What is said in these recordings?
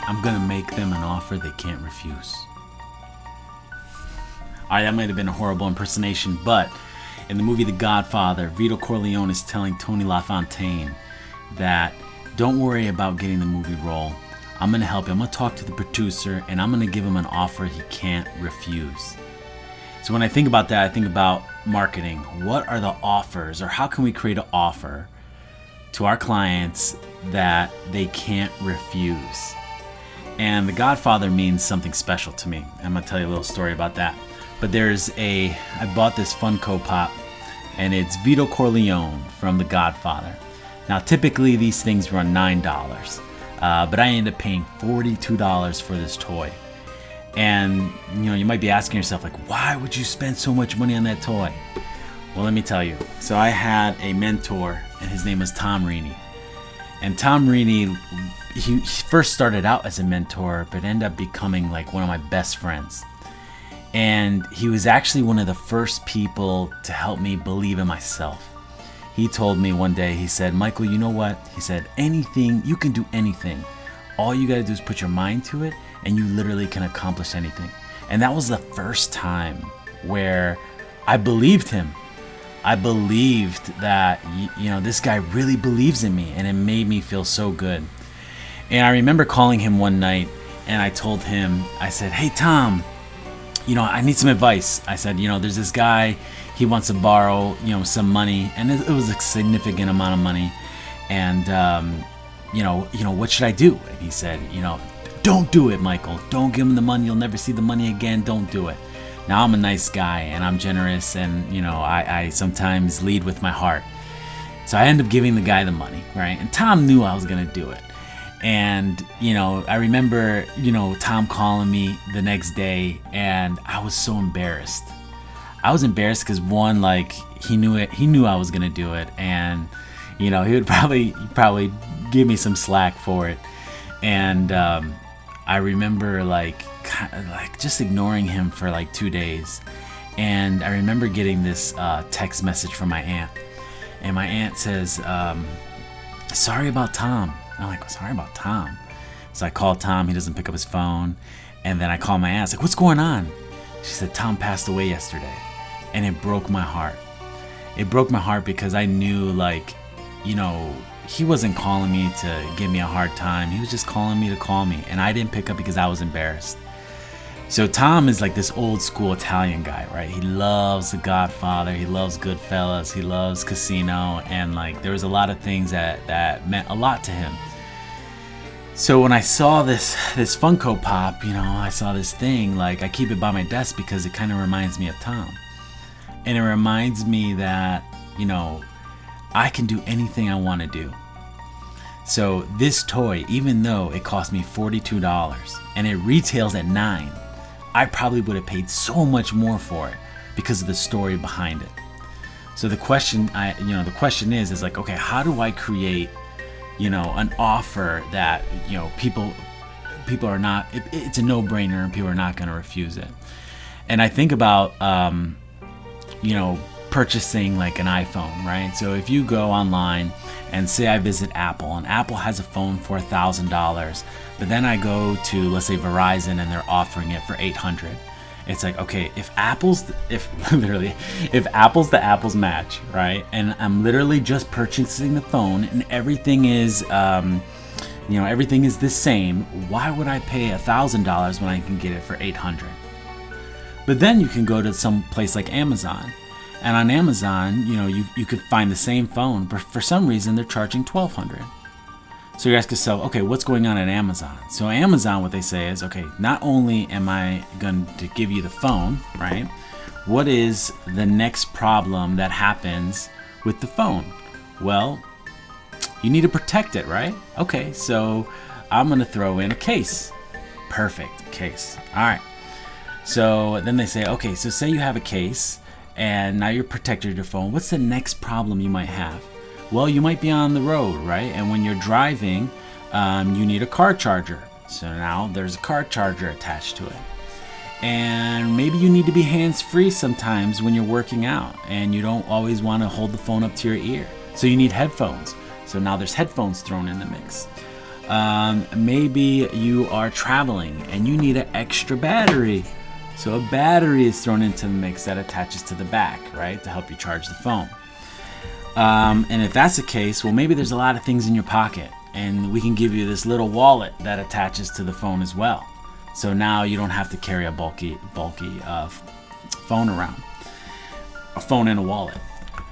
I'm gonna make them an offer they can't refuse. Alright, that might have been a horrible impersonation, but in the movie The Godfather, Vito Corleone is telling Tony LaFontaine that don't worry about getting the movie role. I'm gonna help you. I'm gonna talk to the producer and I'm gonna give him an offer he can't refuse. So when I think about that, I think about marketing. What are the offers, or how can we create an offer to our clients that they can't refuse? And The Godfather means something special to me. I'm gonna tell you a little story about that. But I bought this Funko Pop, and it's Vito Corleone from The Godfather. Now, typically these things run $9, but I ended up paying $42 for this toy. And you might be asking yourself, like, why would you spend so much money on that toy? Well, let me tell you. So I had a mentor, and his name was Tom Rini. And Tom Rini, he first started out as a mentor, but ended up becoming like one of my best friends. And he was actually one of the first people to help me believe in myself. He told me one day, he said, Michael, you know what? He said, anything, you can do anything. All you gotta do is put your mind to it, and you literally can accomplish anything. And that was the first time where I believed him. I believed that, this guy really believes in me, and it made me feel so good. And I remember calling him one night, and I told him, I said, hey, Tom, I need some advice. I said, there's this guy, he wants to borrow, some money, and it was a significant amount of money. And, what should I do? And he said, don't do it, Michael. Don't give him the money. You'll never see the money again. Don't do it. Now, I'm a nice guy, and I'm generous, and, I sometimes lead with my heart. So I ended up giving the guy the money, right? And Tom knew I was going to do it. And, I remember, Tom calling me the next day, and I was so embarrassed. I was embarrassed because, one, like, he knew I was going to do it, and, he would probably give me some slack for it. And I remember, like just ignoring him for like 2 days. And I remember getting this text message from my aunt. And my aunt says, sorry about Tom. I'm like, sorry about Tom? So I call Tom, he doesn't pick up his phone. And then I call my aunt, like, what's going on? She said, Tom passed away yesterday. And it broke my heart. It broke my heart because I knew, like, he wasn't calling me to give me a hard time. He was just calling me to call me. And I didn't pick up because I was embarrassed. So Tom is like this old school Italian guy, right? He loves The Godfather. He loves Goodfellas. He loves Casino. And like there was a lot of things that meant a lot to him. So when I saw this Funko Pop, I saw this thing, like I keep it by my desk because it kind of reminds me of Tom. And it reminds me that, I can do anything I want to do. So this toy, even though it cost me $42 and it retails at $9, I probably would have paid so much more for it because of the story behind it. So the question is like, okay, how do I create, an offer that, people are not, it's a no-brainer and people are not going to refuse it. And I think about, purchasing like an iPhone, right? So if you go online and say I visit Apple, and Apple has a phone for $1,000, but then I go to, let's say, Verizon, and they're offering it for $800. It's like, okay, if apples to apples match, right? And I'm literally just purchasing the phone, and everything is, everything is the same. Why would I pay $1,000 when I can get it for $800? But then you can go to some place like Amazon. And on Amazon, you could find the same phone, but for some reason they're charging $1,200. So you ask yourself, okay, what's going on at Amazon? So Amazon, what they say is, okay, not only am I going to give you the phone, right? What is the next problem that happens with the phone? Well, you need to protect it, right? Okay, so I'm going to throw in a case. Perfect, case. All right. So then they say, okay, so say you have a case, and now you're protected your phone. What's the next problem you might have? Well, you might be on the road, right? And when you're driving, you need a car charger. So now there's a car charger attached to it. And maybe you need to be hands-free sometimes when you're working out, and you don't always want to hold the phone up to your ear. So you need headphones. So now there's headphones thrown in the mix. Maybe you are traveling and you need an extra battery. So a battery is thrown into the mix that attaches to the back, right, to help you charge the phone. And if that's the case, well, maybe there's a lot of things in your pocket, and we can give you this little wallet that attaches to the phone as well. So now you don't have to carry a bulky phone around, a phone and a wallet.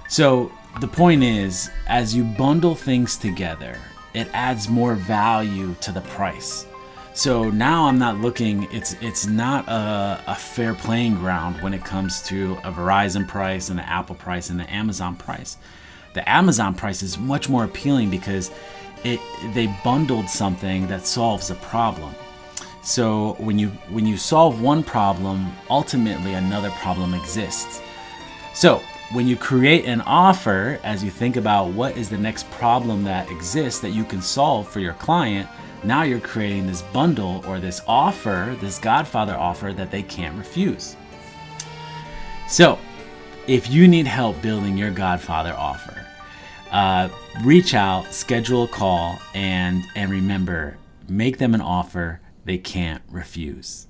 So the point is, as you bundle things together, it adds more value to the price. So now I'm not looking, it's not a fair playing ground when it comes to a Verizon price and the Apple price and the Amazon price. The Amazon price is much more appealing because they bundled something that solves a problem. So when you solve one problem, ultimately another problem exists. So when you create an offer, as you think about what is the next problem that exists that you can solve for your client, now you're creating this bundle or this offer, this Godfather offer that they can't refuse. So if you need help building your Godfather offer, reach out, schedule a call, and remember, make them an offer they can't refuse.